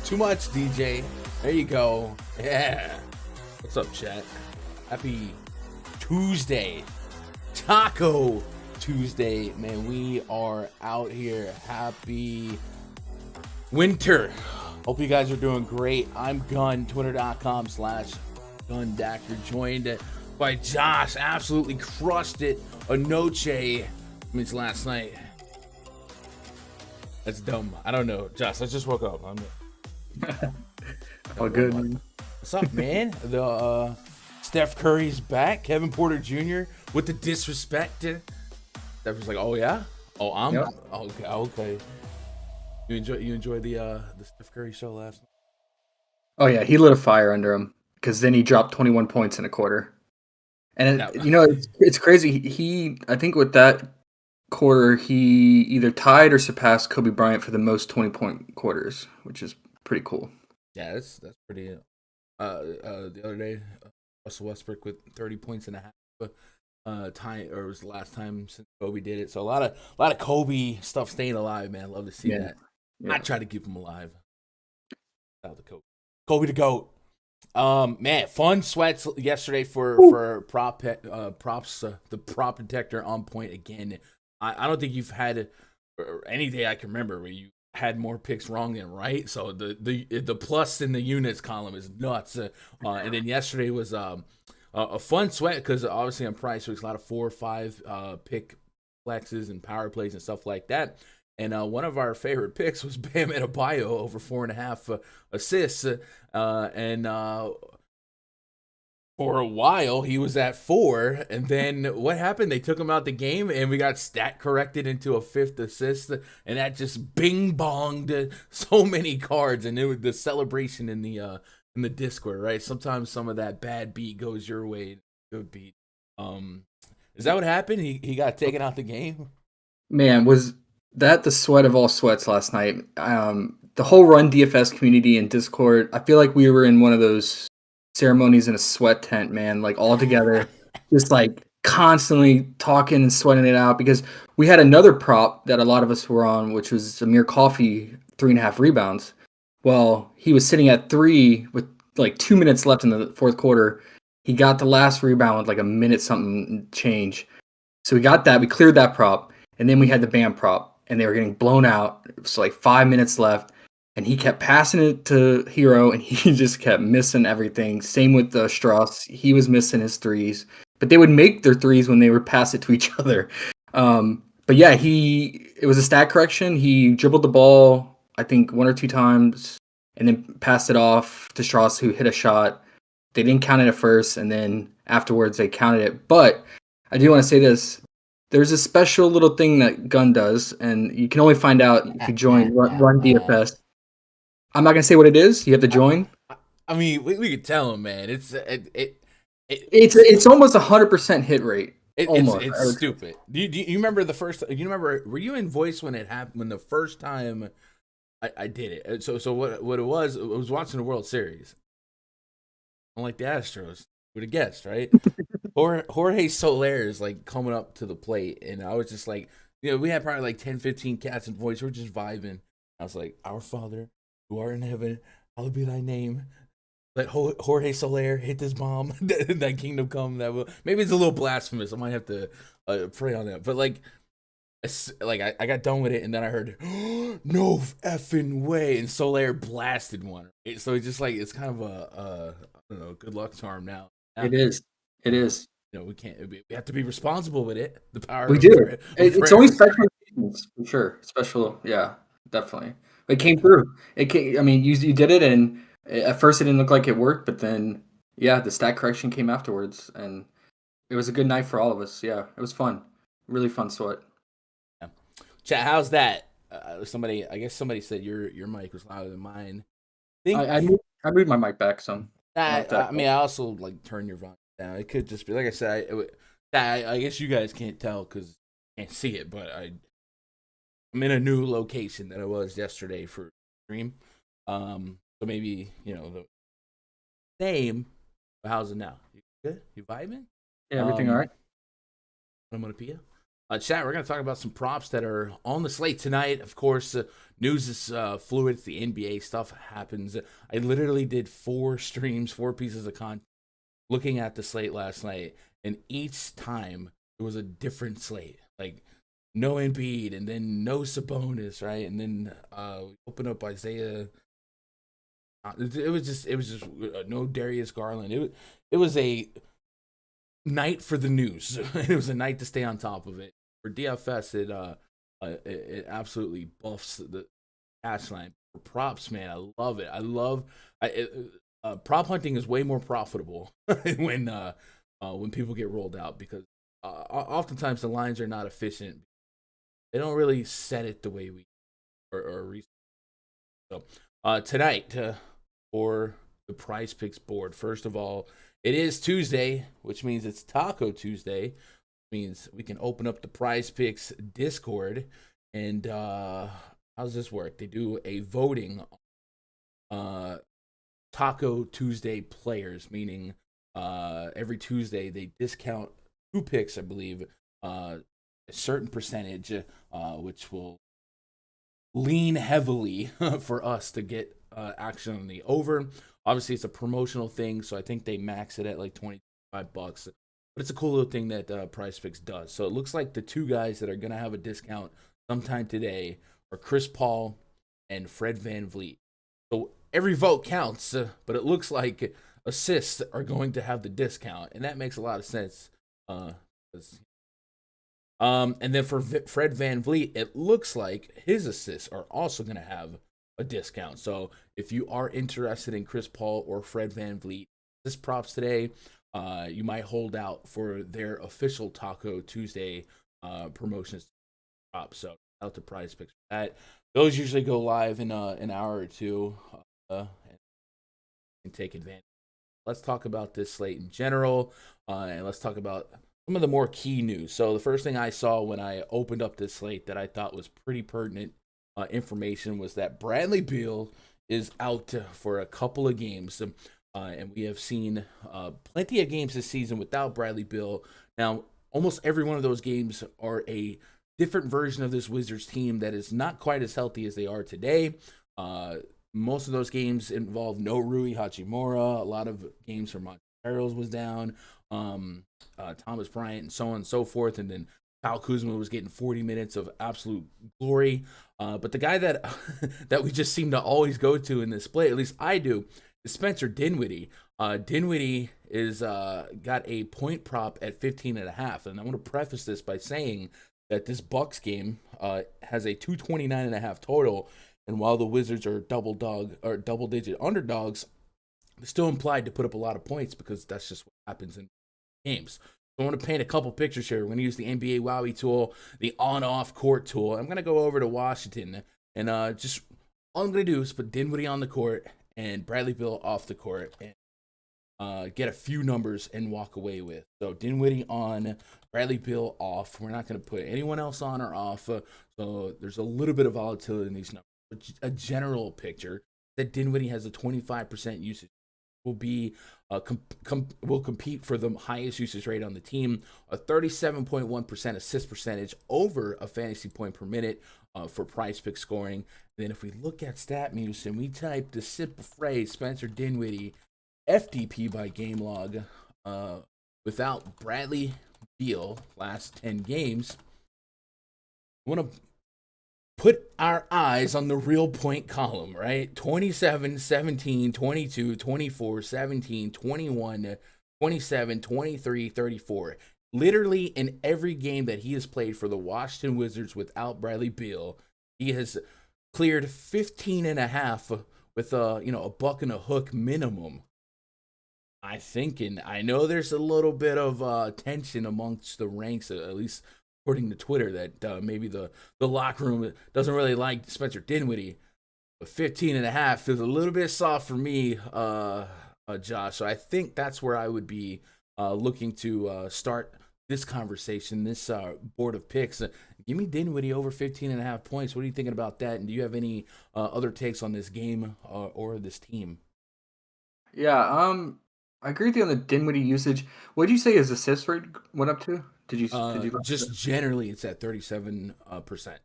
Too much, DJ. There you go. Yeah. What's up, chat? Happy Tuesday. Taco Tuesday. Man, we are out here. Happy winter. Hope you guys are doing great. I'm Gun, twitter.com/Gundacker. Joined by Josh. Absolutely crushed it. Anoche. Means last night. That's dumb. I don't know. Josh, I just woke up. Oh, good. Man. What's up, man? The Steph Curry's back. Kevin Porter Jr. with the disrespect. Steph was like, "Oh yeah, Yep. okay." You enjoy the Steph Curry show last night? Oh yeah, he lit a fire under him because then he dropped 21 points in a quarter, and it's crazy. I think with that quarter, he either tied or surpassed Kobe Bryant for the most 20-point quarters, which is pretty cool. Yeah, that's pretty. The other day, Russell Westbrook with 30 points and a half. Time, or it was the last time since Kobe did it. So a lot of Kobe stuff staying alive, man. Love to see that. Yeah. I try to keep him alive. Shout out to Kobe the GOAT. Man, fun sweats yesterday for props. The prop detector on point again. I don't think you've had any day I can remember where you had more picks wrong than right. So the plus in the units column is nuts. And then yesterday was a fun sweat because obviously on Prize, a lot of 4 or 5 pick flexes and power plays and stuff like that. And one of our favorite picks was Bam Adebayo over 4.5 assists. And for a while, he was at 4. And then what happened? They took him out the game, and we got stat corrected into a 5th assist. And that just bing-bonged so many cards. And it was the celebration in the Discord, right? Sometimes some of that bad beat goes your way. Good beat. Is that what happened? He got taken out the game? Man, was that the sweat of all sweats last night? The whole Run DFS community and Discord, I feel like we were in one of those ceremonies in a sweat tent, man, like all together, just like constantly talking and sweating it out because we had another prop that a lot of us were on, which was Amir Coffey 3.5 rebounds. Well, he was sitting at 3 with like 2 minutes left in the fourth quarter. He got the last rebound with like a minute something change. So we got that. We cleared that prop. And then we had the Bam prop. And they were getting blown out. It was like 5 minutes left. And he kept passing it to Hero. And he just kept missing everything. Same with Strauss. He was missing his threes. But they would make their threes when they would pass it to each other. But yeah, it was a stat correction. He dribbled the ball, I think, 1 or 2 times, and then passed it off to Strauss, who hit a shot. They didn't count it at first, and then afterwards they counted it. But I do want to say this. There's a special little thing that Gun does, and you can only find out if you join Run DFS. I'm not going to say what it is. You have to join. I mean, we could tell him, man. It's almost 100% hit rate. It's stupid. Do you remember the first? You remember? Were you in voice when it happened? When the first time I did it? So what it was? I was watching the World Series. Unlike the Astros, would have guessed, right? Jorge Soler is like coming up to the plate, and I was just like, we had probably like 10, 15 cats in voice. We're just vibing. I was like, "Our Father, who art in heaven, hallowed be thy name. Let Jorge Soler hit this bomb. That kingdom come. That will." Maybe it's a little blasphemous. I might have to pray on that. But like I got done with it, and then I heard, "No effing way!" And Soler blasted one. So it's just like it's kind of a I don't know, good luck charm now. It is. We can't. We have to be responsible with it. The power. We do. It's only special occasions, for sure. Special, yeah, definitely. It came through. It came. I mean, you did it, and at first it didn't look like it worked, but then, yeah, the stat correction came afterwards, and it was a good night for all of us. Yeah, it was fun. Really fun sweat. Yeah. Chat, how's that? I guess somebody said your mic was louder than mine. I moved my mic back some. I mean, I also like turn your volume down. It could just be like I said. I guess you guys can't tell because you can't see it, but I'm in a new location than I was yesterday for stream. So maybe the same. But how's it now? You good? You vibing? Yeah, everything all right? Onomatopoeia. Chat, we're going to talk about some props that are on the slate tonight. Of course, news is fluid. It's the NBA. Stuff happens. I literally did 4 streams, 4 pieces of content looking at the slate last night, and each time it was a different slate. Like, no Embiid, and then no Sabonis, right? And then we open up Isaiah. It was just no Darius Garland. It was a night for the news. It was a night to stay on top of it. For DFS, it absolutely buffs the cash line. For props, man, I love it. Prop hunting is way more profitable when people get rolled out because oftentimes the lines are not efficient. They don't really set it the way we or so. Tonight for the Prize Picks board. First of all, it is Tuesday, which means it's Taco Tuesday. Means we can open up the Prize Picks Discord, and how does this work? They do a voting Taco Tuesday players, meaning every Tuesday they discount 2 picks, I believe, a certain percentage, which will lean heavily for us to get action on the over. Obviously, it's a promotional thing, so I think they max it at like $25. But it's a cool little thing that PrizePicks does. So it looks like the 2 guys that are going to have a discount sometime today are Chris Paul and Fred VanVleet. So every vote counts, but it looks like assists are going to have the discount, and that makes a lot of sense. And then for Fred VanVleet, it looks like his assists are also going to have a discount. So if you are interested in Chris Paul or Fred VanVleet, this props today, you might hold out for their official Taco Tuesday promotions prop. So out to Prize Picks for that. Those usually go live in an hour or two and take advantage. Let's talk about this slate in general, and let's talk about some of the more key news. So the first thing I saw when I opened up this slate that I thought was pretty pertinent information was that Bradley Beal is out for a couple of games. And we have seen plenty of games this season without Bradley Beal. Now, almost every one of those games are a different version of this Wizards team that is not quite as healthy as they are today. Most of those games involve no Rui Hachimura. A lot of games for Monteros was down. Thomas Bryant and so on and so forth. And then Kyle Kuzma was getting 40 minutes of absolute glory. But the guy that that we just seem to always go to in this play, at least I do, is Spencer Dinwiddie. Dinwiddie is got a point prop at 15.5. And I want to preface this by saying that this Bucks game has a 229.5 total. And while the Wizards are double-digit underdogs, they're still implied to put up a lot of points because that's just what happens in games. So I want to paint a couple pictures here. We're going to use the NBA Wowie tool, the on-off court tool. I'm going to go over to Washington, and just all I'm going to do is put Dinwiddie on the court and Bradley Beal off the court and get a few numbers and walk away with. So Dinwiddie on, Bradley Beal off. We're not going to put anyone else on or off. So there's a little bit of volatility in these numbers. But a general picture that Dinwiddie has a 25% usage. Will be will compete for the highest usage rate on the team, a 37.1% assist percentage over a fantasy point per minute for Prize Pick scoring. And then if we look at StatMuse and we type the simple phrase Spencer Dinwiddie FDP by game log without Bradley Beal last 10 games, I want to put our eyes on the real point column, right? 27, 17, 22, 24, 17, 21, 27, 23, 34. Literally in every game that he has played for the Washington Wizards without Bradley Beal, he has cleared 15.5 with a buck and a hook minimum. I know there's a little bit of tension amongst the ranks, at least according to Twitter, that maybe the locker room doesn't really like Spencer Dinwiddie. But 15.5 feels a little bit soft for me, Josh. So I think that's where I would be looking to start this conversation, this board of picks. Give me Dinwiddie over 15.5 points. What are you thinking about that? And do you have any other takes on this game or this team? Yeah, I agree with you on the Dinwiddie usage. What did you say his assist rate went up to Did you Just generally, it's at 37%.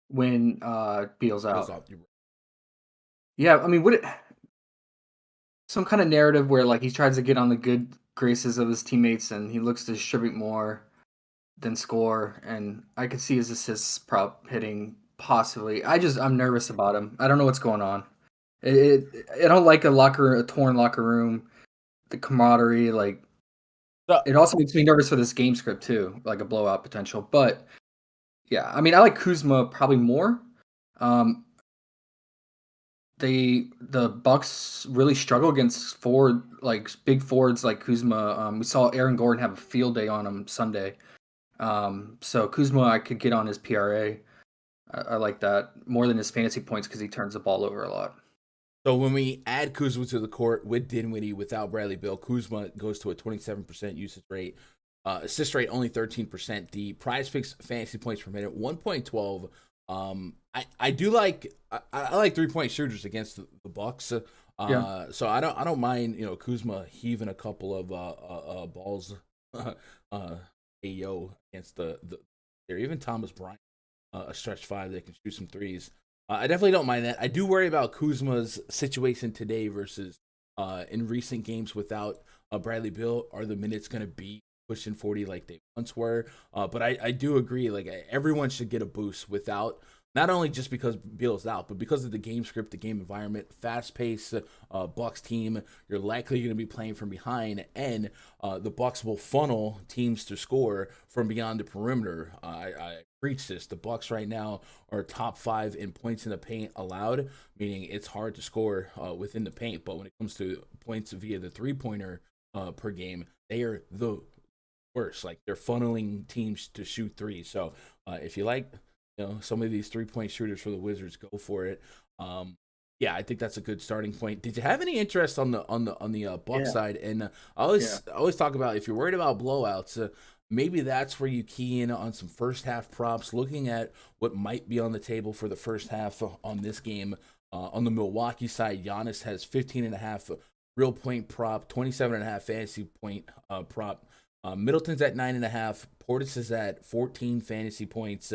when Beal's Feels out? off. Yeah, I mean, some kind of narrative where like he tries to get on the good graces of his teammates and he looks to distribute more than score, and I could see his assists prop hitting possibly. I'm nervous about him. I don't know what's going on. I don't like a torn locker room, the camaraderie. Like So, it also makes me nervous for this game script too, like a blowout potential. But yeah, I mean, I like Kuzma probably more. Um, the Bucks really struggle against big forwards like Kuzma. We saw Aaron Gordon have a field day on him Sunday. So Kuzma, I could get on his PRA. I like that more than his fantasy points because he turns the ball over a lot. so when we add Kuzma to the court with Dinwiddie, without Bradley Beal, Kuzma goes to a 27% usage rate. Assist rate only 13%. The Prize Picks fantasy points per minute 1.12. I do like I like 3-point shooters against the Bucks. Yeah, So I don't mind Kuzma heaving a couple of balls. Ayo against the there. Even Thomas Bryant, a stretch five that can shoot some threes. I definitely don't mind that. I do worry about Kuzma's situation today versus in recent games without Bradley Beal. Are the minutes going to be pushing 40 like they once were? But I do agree. Like everyone should get a boost without. Not only just because Beal's out, but because of the game script, the game environment, fast-paced Bucks team. You're likely going to be playing from behind, and the Bucks will funnel teams to score from beyond the perimeter. I preach this. The Bucks right now are top 5 in points in the paint allowed, meaning it's hard to score within the paint. But when it comes to points via the three-pointer per game, they are the worst. Like they're funneling teams to shoot threes. So if you like some of these 3-point shooters for the Wizards, go for it. Yeah, I think that's a good starting point. Did you have any interest on the Bucks side? And I always talk about, if you're worried about blowouts, maybe that's where you key in on some first half props, looking at what might be on the table for the first half on this game. On the Milwaukee side, Giannis has 15.5 real point prop, 27.5 fantasy point prop. Middleton's at 9.5. Portis is at 14 fantasy points.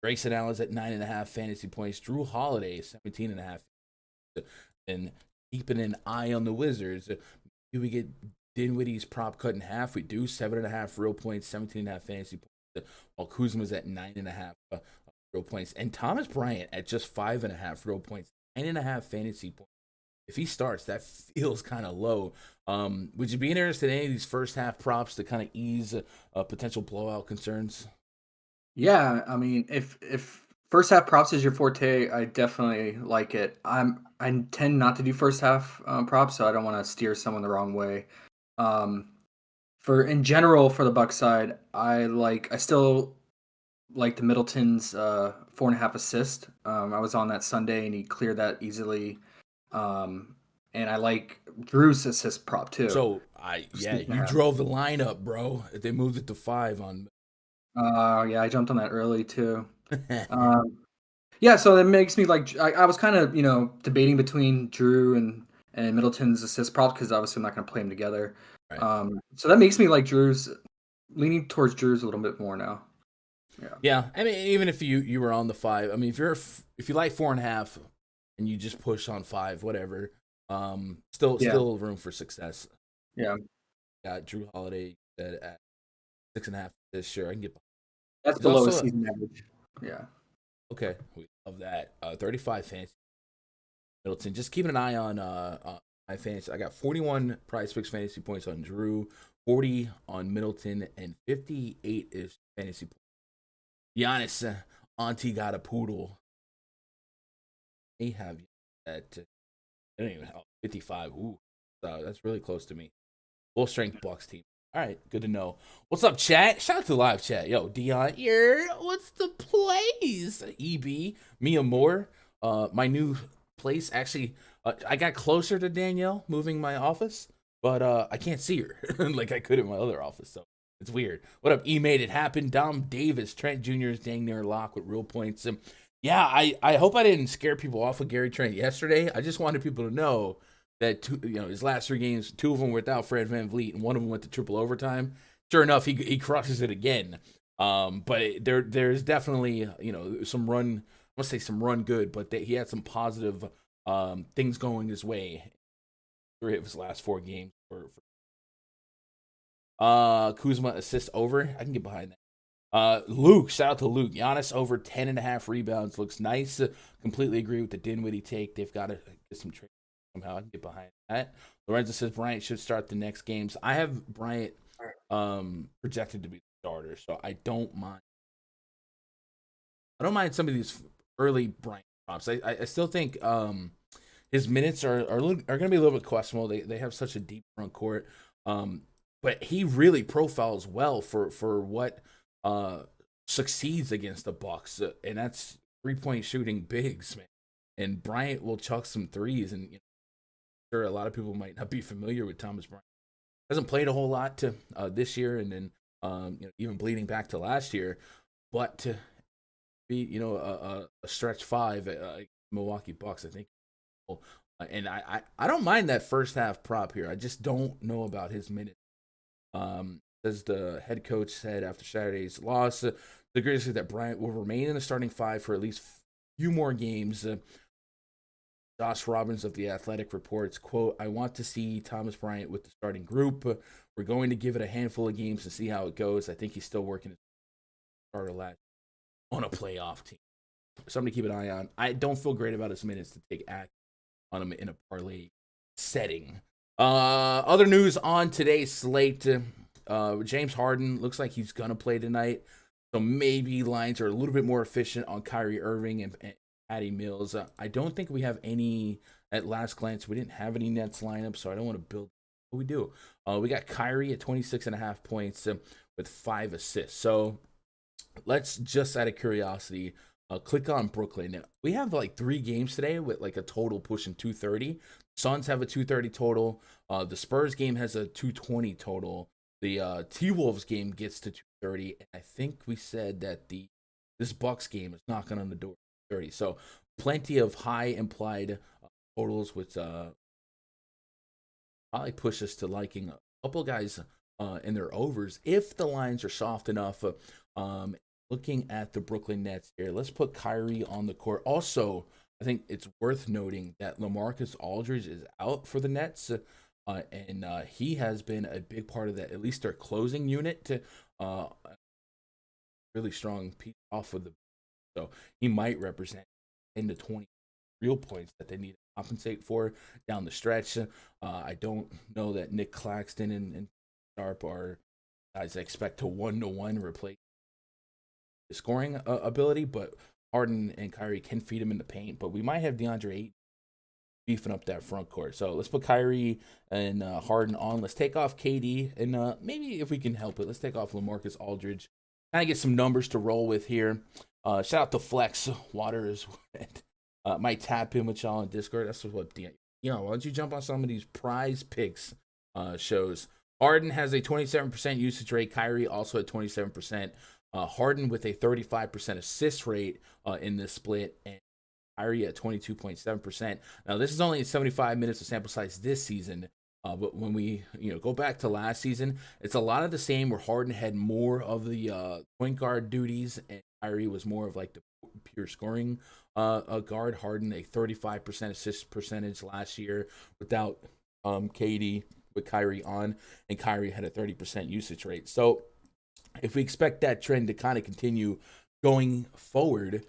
Grayson Allen's at 9.5 fantasy points. Drew Holiday 17.5. And keeping an eye on the Wizards. Do we get Dinwiddie's prop cut in half? We do 7.5 real points, 17.5 fantasy points. While Kuzma's at 9.5 real points, and Thomas Bryant at just 5.5 real points, 9.5 fantasy points. If he starts, that feels kind of low. Would you be interested in any of these first half props to kind of ease potential blowout concerns? yeah. I mean, if first half props is your forte, I definitely like it. I tend not to do first half props, so I don't want to steer someone the wrong way. Um, for in general for the Buck side, I still like the Middleton's 4.5 assist. I was on that Sunday and he cleared that easily. And I like Drew's assist prop too. You drove the line up, bro. They moved it to 5 on. Yeah, I jumped on that early too. Um, yeah, so that makes me like I was kind of debating between Drew and Middleton's assist props because obviously I'm not going to play them together. Right. So that makes me like leaning towards Drew's a little bit more now. Yeah. Yeah, I mean, even if you were on the 5, I mean, if you like 4.5 and you just push on 5, whatever, still room for success. Yeah. Got Drew Holiday at 6.5. Sure, I can get. That's He's below also his season average. Yeah. okay. We love that. 35 fantasy. Middleton. Just keeping an eye on my fantasy. I got 41 PrizePicks fantasy points on Drew, 40 on Middleton, and 58 is fantasy points. Giannis, auntie got a poodle. They have that. I don't even 55. Ooh, that's really close to me. Full strength Bucks team. All right, good to know. What's up, chat? Shout out to the live chat. Yo, Dion here. What's the plays? EB, Mia Moore. My new place. Actually, I got closer to Danielle moving my office, but I can't see her like I could in my other office. So it's weird. What up? E made it happen. Dom Davis, Trent Jr. is dang near lock with real points. And yeah, I hope I didn't scare people off with Gary Trent yesterday. I just wanted people to know that his last 3 games, 2 of them were without Fred VanVleet, and 1 of them went to triple overtime. sure enough, he crushes it again. But there's definitely some run. I must say some run good, but he had some positive things going his way. 3 of his last 4 games Kuzma assist over. I can get behind that. Luke, shout out to Luke. Giannis over 10.5 rebounds looks nice. Completely agree with the Dinwiddie take. They've got to get some trade somehow. I can get behind that. Lorenzo says Bryant should start the next games. I have Bryant projected to be the starter, so I don't mind. I don't mind some of these early Bryant props. I still think his minutes are going to be a little bit questionable. They have such a deep front court, but he really profiles well for what succeeds against the Bucks, and that's 3-point shooting bigs, man. And Bryant will chuck some threes, and sure, a lot of people might not be familiar with Thomas Bryant. Hasn't played a whole lot this year, and then even bleeding back to last year, but to be a stretch 5 Milwaukee Bucks, I think. And I don't mind that first half prop here. I just don't know about his minutes. As the head coach said after Saturday's loss, the Grizzlies that Bryant will remain in the starting 5 for at least a few more games. Josh Robbins of The Athletic reports, quote, I want to see Thomas Bryant with the starting group. We're going to give it a handful of games to see how it goes. I think he's still working his starter last on a playoff team. Something to keep an eye on. I don't feel great about his minutes to take action on him in a parlay setting. Other news on today's slate. James Harden looks like he's going to play tonight. So maybe lines are a little bit more efficient on Kyrie Irving and Patty Mills. I don't think we have any, at last glance, we didn't have any Nets lineup, so I don't want to build what we do. We got Kyrie at 26.5 points with 5 assists. So let's just out of curiosity, click on Brooklyn. Now, we have like 3 games today with like a total pushing 230. Suns have a 230 total. The Spurs game has a 220 total. The T-Wolves game gets to 230, and I think we said that this Bucks game is knocking on the door 30. So plenty of high implied totals, which probably push us to liking a couple guys in their overs if the lines are soft enough. Looking at the Brooklyn Nets here, let's put Kyrie on the court. Also, I think it's worth noting that LaMarcus Aldridge is out for the Nets. And he has been a big part of that, at least their closing unit. Really strong piece off of the. So he might represent 10 to 20 real points that they need to compensate for down the stretch. I don't know that Nick Claxton and Sharp are guys I expect to 1-to-1 replace the scoring ability, but Harden and Kyrie can feed him in the paint. But we might have DeAndre Ayton beefing up that front court. So let's put Kyrie and Harden on. Let's take off KD, and maybe if we can help it, let's take off LaMarcus Aldridge. Kind of get some numbers to roll with here. Shout out to Flex. Water is wet. Might tap in with y'all on Discord. That's what why don't you jump on some of these prize picks shows. Harden has a 27% usage rate. Kyrie also at 27%. Harden with a 35% assist rate in this split, and Kyrie at 22.7%. Now, this is only 75 minutes of sample size this season, but when we go back to last season, it's a lot of the same, where Harden had more of the point guard duties, and Kyrie was more of like the pure scoring guard. Harden a 35% assist percentage last year without KD, with Kyrie on, and Kyrie had a 30% usage rate. So if we expect that trend to kind of continue going forward,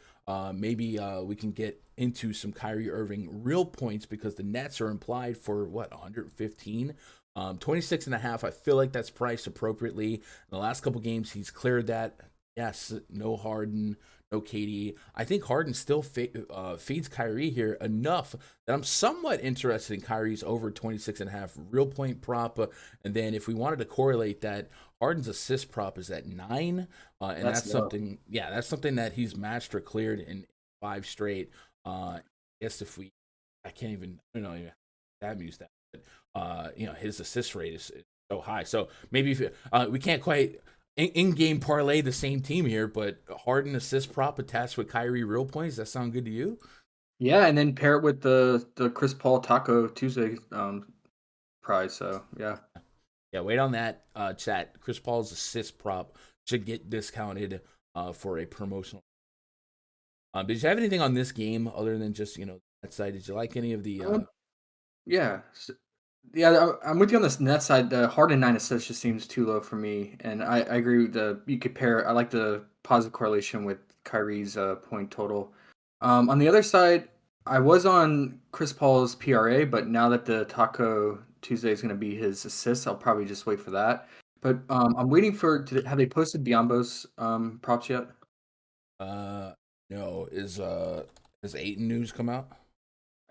maybe we can get into some Kyrie Irving real points, because the Nets are implied for 115, 26.5. I feel like that's priced appropriately. In the last couple games, he's cleared that. Yes, no Harden, no KD. I think Harden still feeds Kyrie here enough that I'm somewhat interested in Kyrie's over 26.5 real point prop. And then if we wanted to correlate that, Harden's assist prop is at 9, and that's something. Yeah, that's something that he's matched or cleared in 5 straight. I guess if I can't even. I don't know. That mused that, but his assist rate is so high. So maybe if we can't quite in-game parlay the same team here, but Harden assist prop attached with Kyrie real points. Does that sound good to you? Yeah, and then pair it with the Chris Paul Taco Tuesday prize. So yeah. Yeah, wait on that, chat. Chris Paul's assist prop should get discounted for a promotional. Did you have anything on this game other than just that side? Did you like any of the? Um, yeah, yeah, I'm with you on this net side. The Harden 9 assists just seems too low for me, and I agree with you could pair. I like the positive correlation with Kyrie's point total. On the other side, I was on Chris Paul's PRA, but now that the Taco Tuesday is going to be his assists, I'll probably just wait for that. But I'm waiting for. Have they posted Biombo's props yet? Uh, no, has Aiton news come out?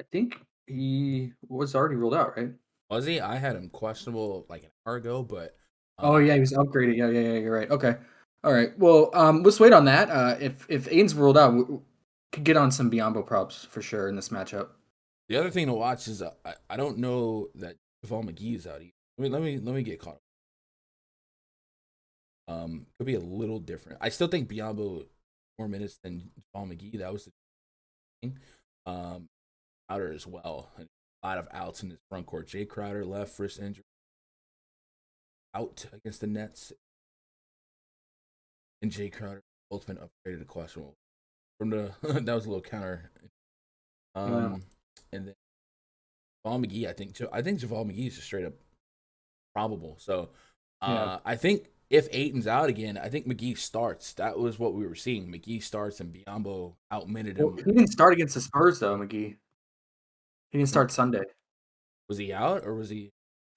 I think he was already ruled out, right? Was he? I had him questionable like an hour ago, but Oh uh, yeah, he was upgraded. Yeah. You're right. Okay. All right. Well, let's wait on that. If Aiden's ruled out, we could get on some Biombo props for sure in this matchup. the other thing to watch is I don't know that Javale McGee is out either. Let me get caught up. Could be a little different. I still think Biombo more minutes than Javale McGee. That was the thing. Crowder as well. A lot of outs in his front court. Jay Crowder left, wrist injury, out against the Nets, and Jay Crowder both been upgraded to questionable. From the that was a little counter. Yeah. And then Javale McGee, I think Javale McGee is just straight up probable. So Yeah. I think if Aiton's out again, I think McGee starts. That was what we were seeing. McGee starts and Biombo outminted Well, him. he didn't start against the Spurs though, McGee. He didn't start Sunday. Was he out or was he?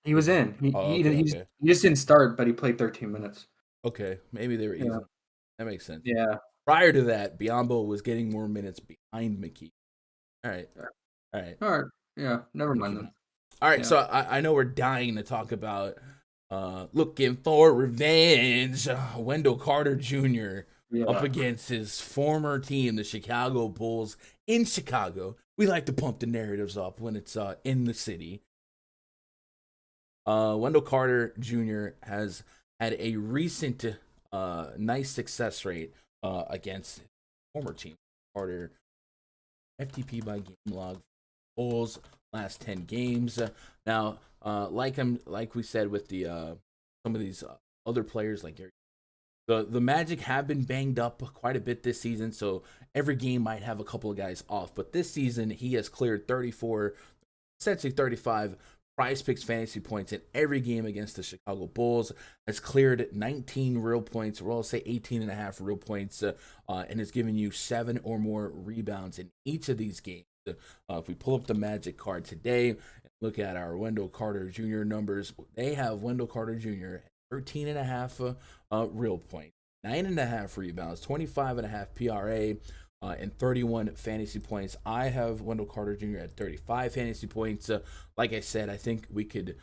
He Was was he? in. He Oh, he, okay, he just okay, he just didn't start, but he played 13 minutes. okay. Maybe they were Yeah. easing. That makes sense. Yeah. Prior to that, Biombo was getting more minutes behind McGee. All right, all right. All right. Yeah. Never I'm mind keeping then. up. All right, Yeah. so I know we're dying to talk about looking for revenge. Wendell Carter Jr. up Yeah. against his former team, the Chicago Bulls in Chicago. We like to pump the narratives up when it's in the city. Wendell Carter Jr. has had a recent nice success rate against his former team. Carter FTP by game log Bulls last 10 games. Now, like we said with the some of these other players like Gary, the Magic have been banged up quite a bit this season, so every game might have a couple of guys off. But this season, he has cleared 34, essentially 35 PrizePicks fantasy points in every game against the Chicago Bulls. Has cleared 19 real points, or I'll say 18 and a half real points, and has given you 7 or more rebounds in each of these games. If we pull up the Magic card today and look at our Wendell Carter Jr. numbers, they have Wendell Carter Jr. 13 and a half real points, 9.5 rebounds, 25.5 PRA, and 31 fantasy points. I have Wendell Carter Jr. at 35 fantasy points. Like I said, I think we could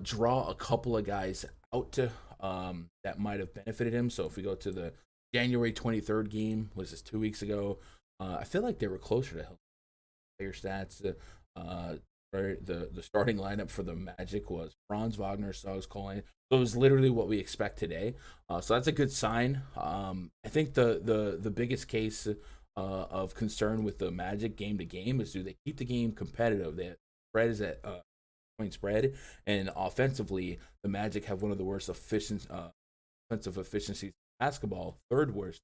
draw a couple of guys out that might have benefited him. So if we go to the January 23rd game, was this 2 weeks ago? I feel like they were closer to him. Player stats. The starting lineup for the Magic was Franz Wagner, Suggs, Colin. So it was literally what we expect today. So that's a good sign. I think the biggest case of concern with the Magic game to game is do they keep the game competitive? The spread is at point spread, and offensively, the Magic have one of the worst offensive efficiencies in basketball, third worst.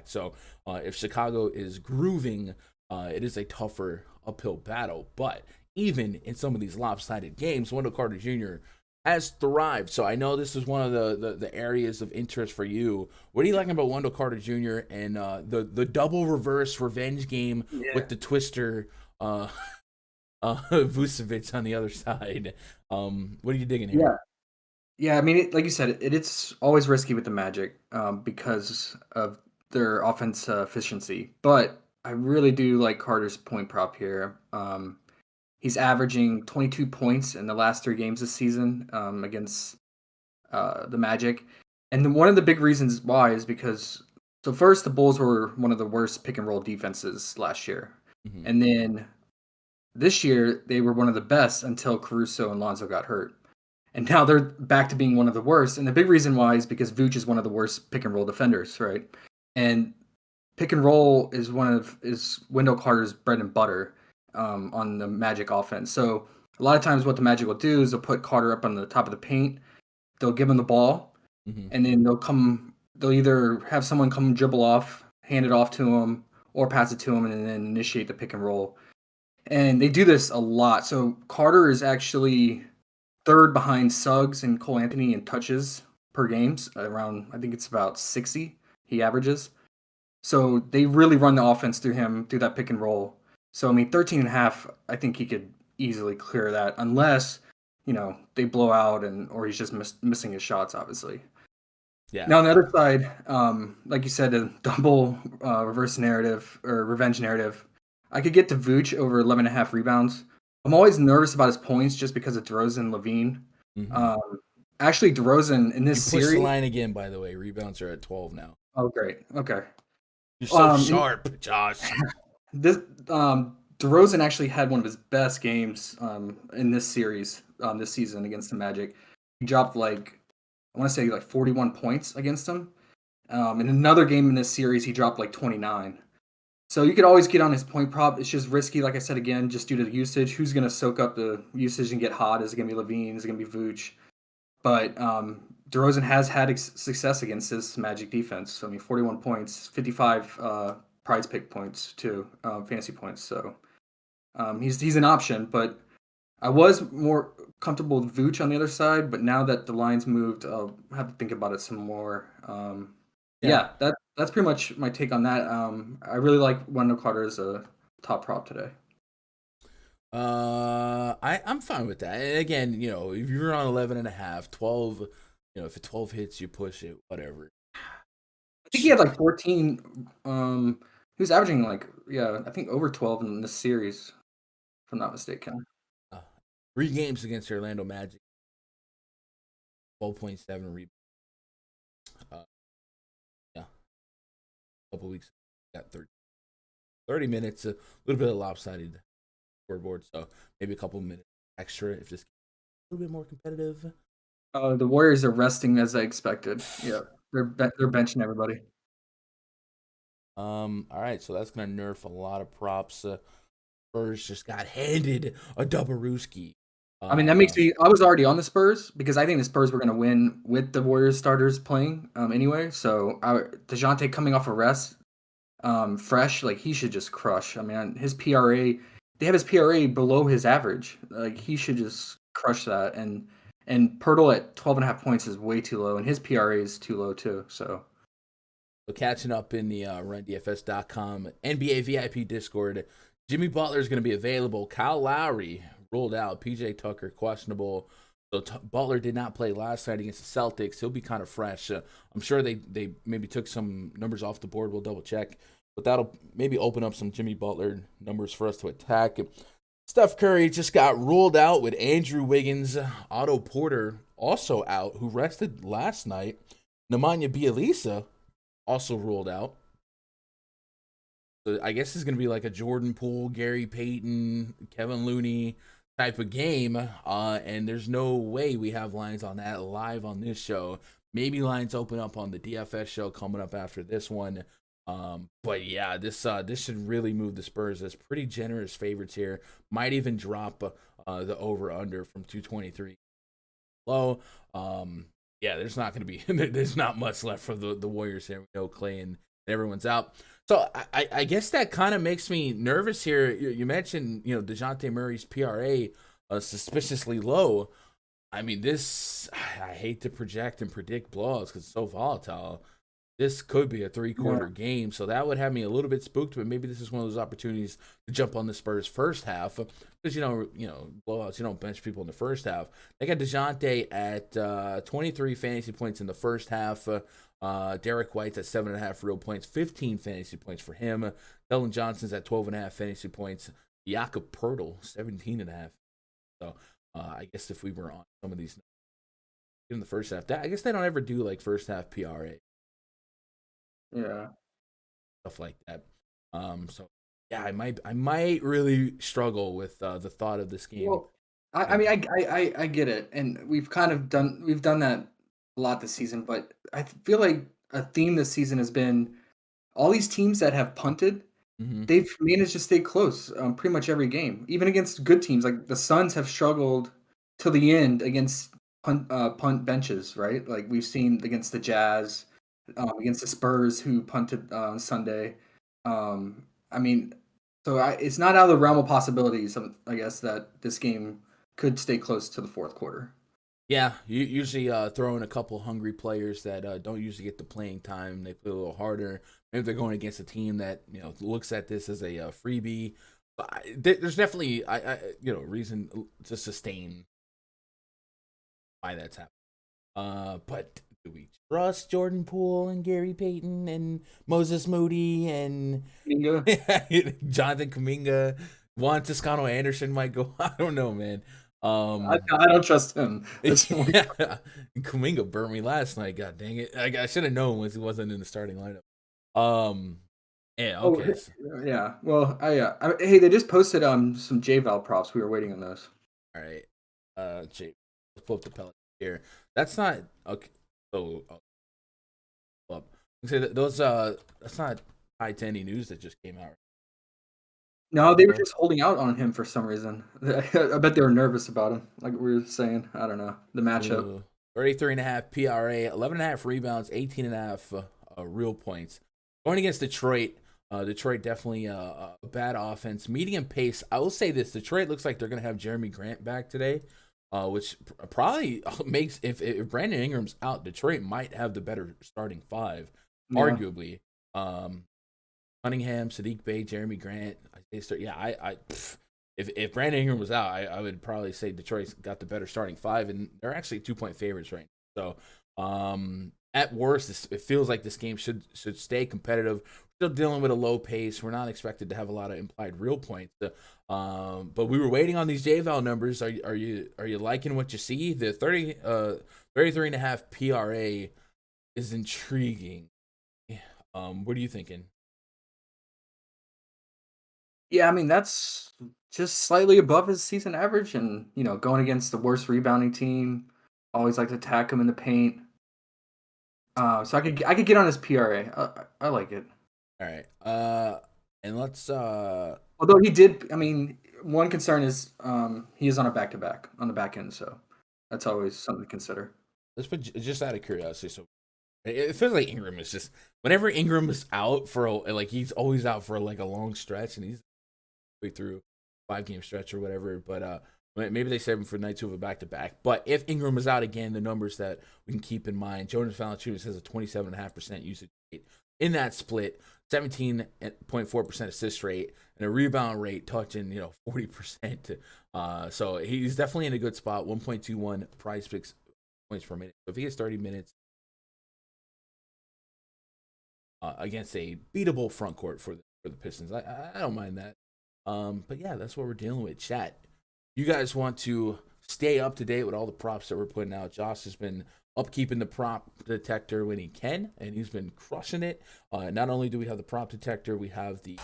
So if Chicago is grooving, it is a tougher uphill battle. But even in some of these lopsided games, Wendell Carter Jr. has thrived. So I know this is one of the areas of interest for you. What are you liking about Wendell Carter Jr. and the double reverse revenge game Yeah. with the twister Vucevic on the other side? What are you digging here? Yeah. Yeah, I mean, like you said, it's always risky with the Magic because of their offense efficiency. But I really do like Carter's point prop here. He's averaging 22 points in the last 3 games this season against the Magic. And one of the big reasons why is because, so first, the Bulls were one of the worst pick and roll defenses last year. Mm-hmm. And then this year, they were one of the best until Caruso and Lonzo got hurt. And now they're back to being one of the worst. And the big reason why is because Vooch is one of the worst pick and roll defenders, right? And pick and roll is Wendell Carter's bread and butter on the Magic offense. So a lot of times, what the Magic will do is they'll put Carter up on the top of the paint, they'll give him the ball, Mm-hmm. and then they'll either have someone come dribble off, hand it off to him, or pass it to him, and then initiate the pick and roll. And they do this a lot. So Carter is actually third behind Suggs and Cole Anthony in touches per games, around, I think it's about 60 he averages. So they really run the offense through him, through that pick and roll. So, I mean, 13 and a half, I think he could easily clear that unless, they blow out or he's just missing his shots, obviously. Yeah. Now, on the other side, like you said, a double reverse narrative or revenge narrative. I could get to Vooch over 11 and a half rebounds. I'm always nervous about his points just because of DeRozan, Levine. Mm-hmm. Actually, DeRozan in You this pushed the series. line again, by the way. Rebounds are at 12 now. Oh, great. Okay. You're so sharp, Josh. This DeRozan actually had one of his best games in this series this season against the Magic. He dropped I want to say 41 points against them. In another game in this series, he dropped 29. So you could always get on his point prop. It's just risky, like I said again, just due to the usage. Who's going to soak up the usage and get hot? Is it going to be Levine? Is it going to be Vooch? But DeRozan has had success against this Magic defense. So, I mean, 41 points, 55 prize pick points too, fantasy points. So he's an option, but I was more comfortable with Vooch on the other side. But now that the line's moved, I'll have to think about it some more. Yeah, that's pretty much my take on that. I really like Wendell Carter as a top prop today. I'm fine with that. And again, if you're on 11 and a half, 12, if a 12 hits, you push it, whatever. I think he had 14. He was averaging I think over 12 in this series, if I'm not mistaken. 3 games against the Orlando Magic, 12.7 rebounds. Yeah, a couple weeks, got 30 minutes, a little bit of lopsided scoreboard, so maybe a couple minutes extra if this a little bit more competitive. The Warriors are resting as I expected. Yeah, they're benching everybody. All right, so that's gonna nerf a lot of props. Spurs just got handed a double Rooski. I mean, that makes me. I was already on the Spurs because I think the Spurs were going to win with the Warriors starters playing anyway. So DeJounte coming off a rest, fresh, he should just crush. I mean, his PRA, they have his PRA below his average. He should just crush that. And Pirtle at 12 and a half points is way too low, and his PRA is too low too. So catching up in the RunDFS.com NBA VIP Discord, Jimmy Butler is going to be available. Kyle Lowry ruled out. PJ Tucker questionable. So Butler did not play last night against the Celtics. He'll be kind of fresh. I'm sure they maybe took some numbers off the board. We'll double check. But that'll maybe open up some Jimmy Butler numbers for us to attack. Steph Curry just got ruled out with Andrew Wiggins. Otto Porter also out, who rested last night. Nemanja Bjelica also ruled out. So I guess it's going to be like a Jordan Poole, Gary Payton, Kevin Looney type of game. And there's no way we have lines on that live on this show. Maybe lines open up on the DFS show coming up after this one. But yeah, this should really move the Spurs as pretty generous favorites here. Might even drop the over-under from 223 low. Yeah, there's not going to be there's not much left for the Warriors here. We know Clay and everyone's out. So I guess that kind of makes me nervous here. You mentioned, DeJounte Murray's PRA suspiciously low. I mean, I hate to project and predict blowouts because it's so volatile. This could be a 3-quarter game, so that would have me a little bit spooked. But maybe this is one of those opportunities to jump on the Spurs first half because blowouts. You don't bench people in the first half. They got DeJounte at 23 fantasy points in the first half. Derek White's at 7.5 real points, 15 fantasy points for him. Dylan Johnson's at 12.5 fantasy points. Jakob Poeltl 17.5. So I guess if we were on some of these in the first half, I guess they don't ever do first half PRA. Yeah, stuff like that. So yeah, I might really struggle with the thought of this game. Well, I mean, I get it, and we've done that a lot this season, but I feel like a theme this season has been all these teams that have punted. Mm-hmm. They've managed to stay close pretty much every game, even against good teams. Like the Suns have struggled till the end against punt benches, right? Like we've seen against the Jazz, against the Spurs who punted on Sunday. I mean, so it's not out of the realm of possibilities. I guess that this game could stay close to the fourth quarter. Yeah, you usually throw in a couple hungry players that don't usually get the playing time. They play a little harder. Maybe they're going against a team that looks at this as a freebie. But there's definitely reason to sustain why that's happening. But do we trust Jordan Poole and Gary Payton and Moses Moody and Jonathan Kuminga? Juan Toscano Anderson might go. I don't know, man. I don't trust him. Yeah. Kuminga burnt me last night. God dang it! I should have known once he wasn't in the starting lineup. Yeah. Okay. Yeah. Well, hey, they just posted some JVal props. We were waiting on those. All right. Jay, let's pull up the Pelicans here. That's not okay. So, up. Those that's not high to any news that just came out. No, they were just holding out on him for some reason. I bet they were nervous about him, like we were saying. I don't know the matchup. 33.5 PRA, 11.5 rebounds, 18.5 real points. Going against Detroit. Detroit definitely a bad offense. Medium pace. I will say this: Detroit looks like they're going to have Jeremy Grant back today, which probably makes if Brandon Ingram's out, Detroit might have the better starting five, arguably. Cunningham, Sadiq Bey, Jeremy Grant. If Brandon Ingram was out, I would probably say Detroit's got the better starting five, and they're actually 2-point favorites right now. So, at worst, it feels like this game should stay competitive. We're still dealing with a low pace. We're not expected to have a lot of implied real points. But we were waiting on these JVal numbers. Are you liking what you see? The 33.5 PRA is intriguing. What are you thinking? Yeah, I mean that's just slightly above his season average, and going against the worst rebounding team, always like to attack him in the paint. So I could get on his PRA. I like it. All right. And let's. Although he did, I mean, one concern is he is on a back-to-back on the back end, so that's always something to consider. Let's put just out of curiosity. So it feels like Ingram is just whenever Ingram is out he's always out for like a long stretch, and he's way through 5-game stretch or whatever. But maybe they save him for night two of a back-to-back. But if Ingram is out again, the numbers that we can keep in mind: Jonas Valanciunas has a 27.5% usage rate in that split, 17.4% assist rate, and a rebound rate touching 40%. So he's definitely in a good spot. 1.21 PrizePicks points per minute. So if he gets 30 minutes against a beatable front court for the Pistons, I don't mind that. But yeah, that's what we're dealing with. Chat. You guys want to stay up to date with all the props that we're putting out. Josh has been upkeeping the prop detector when he can, and he's been crushing it. Not only do we have the prop detector, we have the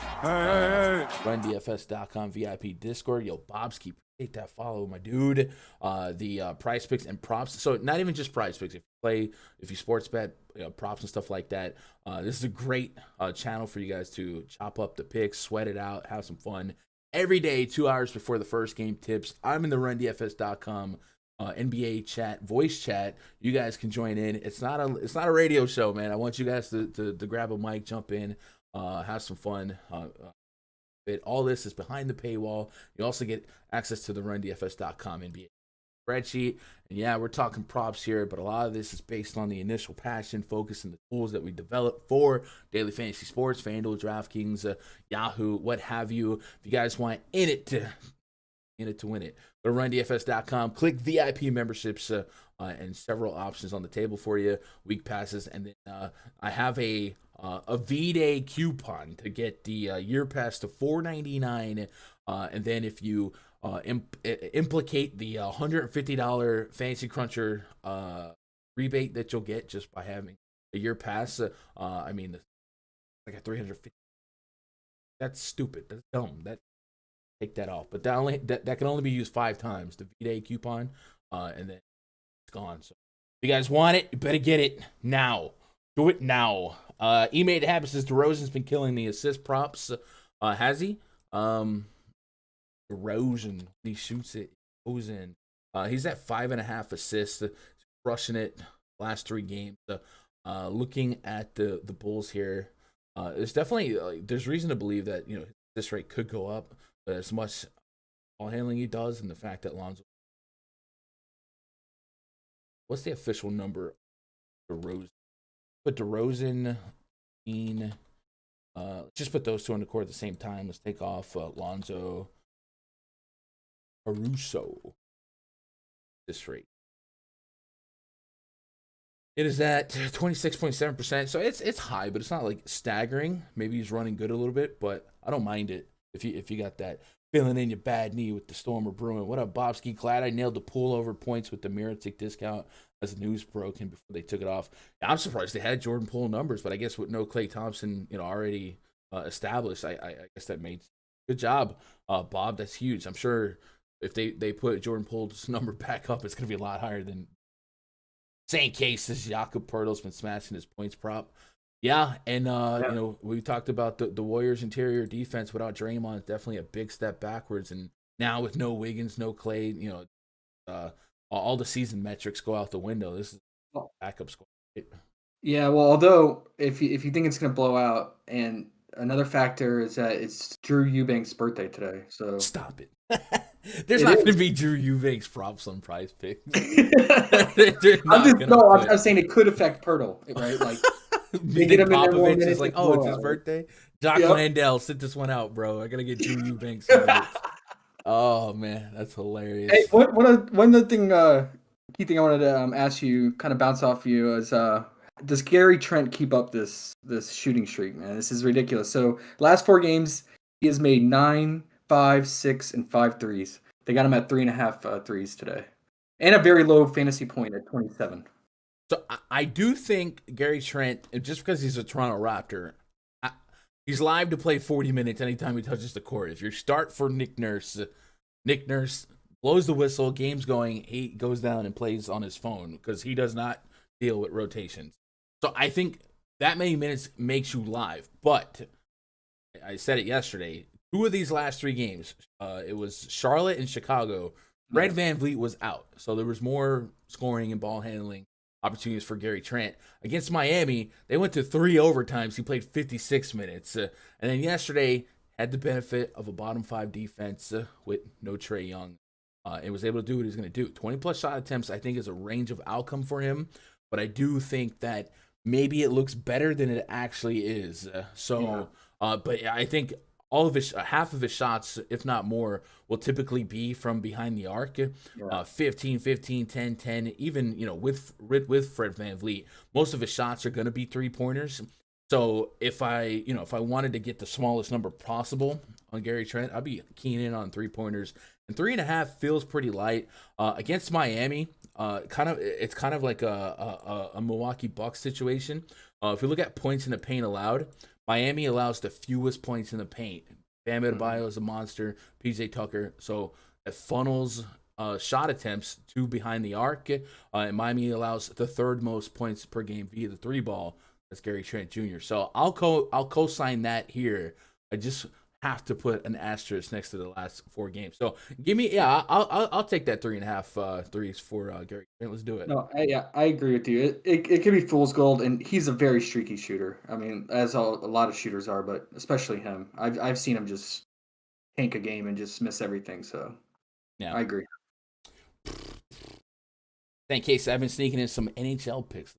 RunDFS.com VIP Discord. Yo, Bobski, hit that follow, my dude. The prize picks and props. So not even just prize picks. If you sports bet, props and stuff like that. This is a great channel for you guys to chop up the picks, sweat it out, have some fun. Every day, 2 hours before the first game tips, I'm in the RunDFS.com NBA chat, voice chat. You guys can join in. It's not a radio show, man. I want you guys to grab a mic, jump in, have some fun. All this is behind the paywall. You also get access to the RunDFS.com NBA spreadsheet. And yeah, we're talking props here, but a lot of this is based on the initial passion, focus, and the tools that we develop for daily fantasy sports, FanDuel, DraftKings, Yahoo, what have you. If you guys want in it to win it, go to RunDFS.com, click VIP memberships, and several options on the table for you. Week passes, and then I have a V-Day coupon to get the year pass to $4.99, and then if you implicate the $150 Fantasy Cruncher rebate that you'll get just by having a year pass, I mean, like a $350. That's stupid. That's dumb. Take that off. But that can only be used 5 times, the V-Day coupon, and then it's gone. So if you guys want it, you better get it now. Do it now. E-Made Habits says DeRozan's been killing the assist props. Has he? DeRozan, he shoots it, goes in. He's at 5.5 assists, crushing it last 3 games. Looking at the Bulls here, there's definitely there's reason to believe that this rate could go up, but as much ball handling he does, and the fact that Lonzo, what's the official number? DeRozan, put DeRozan, just put those two on the court at the same time. Let's take off Lonzo, Caruso. This rate. It is at 26.7%, so it's high, but it's not like staggering. Maybe he's running good a little bit, but I don't mind it if you got that feeling in your bad knee with the storm or brewing. What up, Bobski? Glad I nailed the pullover points with the Miratic discount as the news broke and before they took it off. I'm surprised they had Jordan Poole numbers, but I guess with no Klay Thompson, already established, I guess that made good job, Bob. That's huge. I'm sure if they put Jordan Poole's number back up, it's going to be a lot higher than. Same cases, Jakob Poeltl's been smashing his points prop. Yeah, and we talked about the Warriors' interior defense without Draymond. It's definitely a big step backwards. And now with no Wiggins, no Klay, all the season metrics go out the window. This is a backup squad. Right? Yeah, well, although if you think it's going to blow out, and another factor is that it's Drew Eubanks' birthday today, so stop it. There's not going to be Drew Eubanks props on Prize Picks. I'm saying it could affect Poeltl, right? Like they get him in there more minutes. It's like, it's his birthday. Jock Landale, sit this one out, bro. I gotta get Drew Eubanks. Oh man, that's hilarious. Hey, one other thing, key thing I wanted to ask you, kind of bounce off you, is does Gary Trent keep up this shooting streak, man? This is ridiculous. So last 4 games, he has made 9, 5, 6, and 5 threes. They got him at 3.5 threes today, and a very low fantasy point at 27. So I do think Gary Trent, just because he's a Toronto Raptor, he's live to play 40 minutes anytime he touches the court. If you start for Nick Nurse blows the whistle, game's going, he goes down and plays on his phone because he does not deal with rotations. So I think that many minutes makes you live. But I said it yesterday, 2 of these last 3 games, it was Charlotte and Chicago. Fred VanVleet was out, so there was more scoring and ball handling opportunities for Gary Trent. Against Miami, they went to 3 overtimes. He played 56 minutes. And then yesterday, had the benefit of a bottom 5 defense with no Trae Young. And was able to do what he's going to do. 20-plus shot attempts, I think, is a range of outcome for him. But I do think that maybe it looks better than it actually is. But I think all of his half of his shots, if not more, will typically be from behind the arc. 15, 10, 10, even with Fred VanVleet, most of his shots are going to be 3-pointers. So if I wanted to get the smallest number possible on Gary Trent, I'd be keying in on 3-pointers. And 3.5 feels pretty light against Miami. It's kind of like a Milwaukee Bucks situation. If you look at points in the paint allowed, Miami allows the fewest points in the paint. Bam Adebayo is a monster. PJ Tucker. So it funnels shot attempts to behind the arc. And Miami allows the 3rd most points per game via the 3-ball. That's Gary Trent Jr. So I'll co-sign that here. I just have to put an asterisk next to the last 4 games. So give me, I'll take that 3.5 threes for Gary Trent. Let's do it. No, I agree with you. It could be fool's gold, and he's a very streaky shooter. I mean, as a lot of shooters are, but especially him. I've seen him just tank a game and just miss everything. So yeah, I agree. In case I've been sneaking in some NHL picks.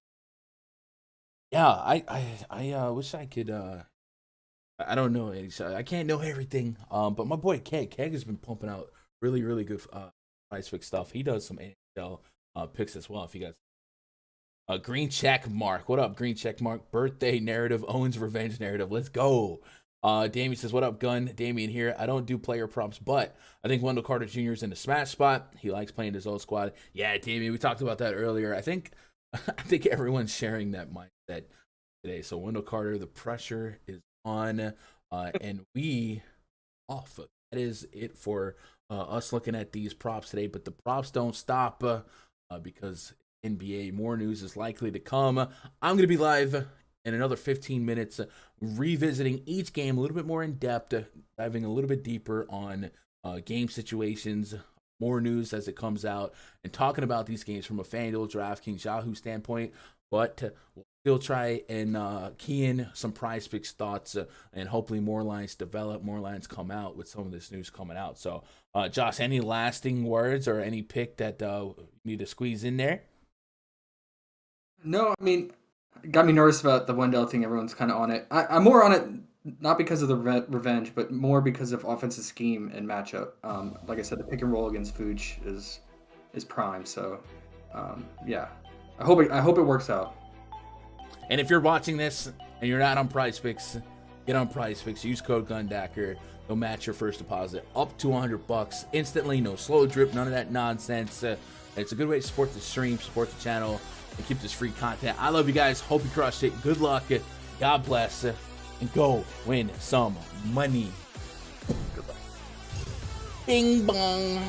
Yeah, I wish I could. I don't know. I can't know everything. But my boy Keg has been pumping out really, really good PrizePicks stuff. He does some NHL picks as well. If you guys, Green Check Mark, what up? Green Check Mark, birthday narrative, Owens revenge narrative. Let's go. Damien says, what up, Gun? Damien here. I don't do player props, but I think Wendell Carter Jr. is in the smash spot. He likes playing his old squad. Yeah, Damien, we talked about that earlier. I think everyone's sharing that mindset today. So Wendell Carter, the pressure is on, and we off. That is it for us looking at these props today. But the props don't stop because NBA more news is likely to come. I'm going to be live in another 15 minutes, revisiting each game a little bit more in depth, diving a little bit deeper on game situations, more news as it comes out and talking about these games from a FanDuel, DraftKings, Yahoo standpoint. But we'll still try and key in some PrizePicks thoughts and hopefully more lines develop, more lines come out with some of this news coming out. So, Josh, any lasting words or any pick that you need to squeeze in there? No, I mean, it got me nervous about the Wendell thing. Everyone's kind of on it. I'm more on it, not because of the revenge, but more because of offensive scheme and matchup. Like I said, the pick and roll against Vooch is prime. So, yeah, I hope it works out. And if you're watching this and you're not on PrizePicks, get on PrizePicks. Use code Gundacker. They'll match your first deposit up to $100 instantly. No slow drip, none of that nonsense. It's a good way to support the stream, support the channel, and keep this free content. I love you guys. Hope you crushed it. Good luck. God bless. And go win some money. Goodbye. Bing bong.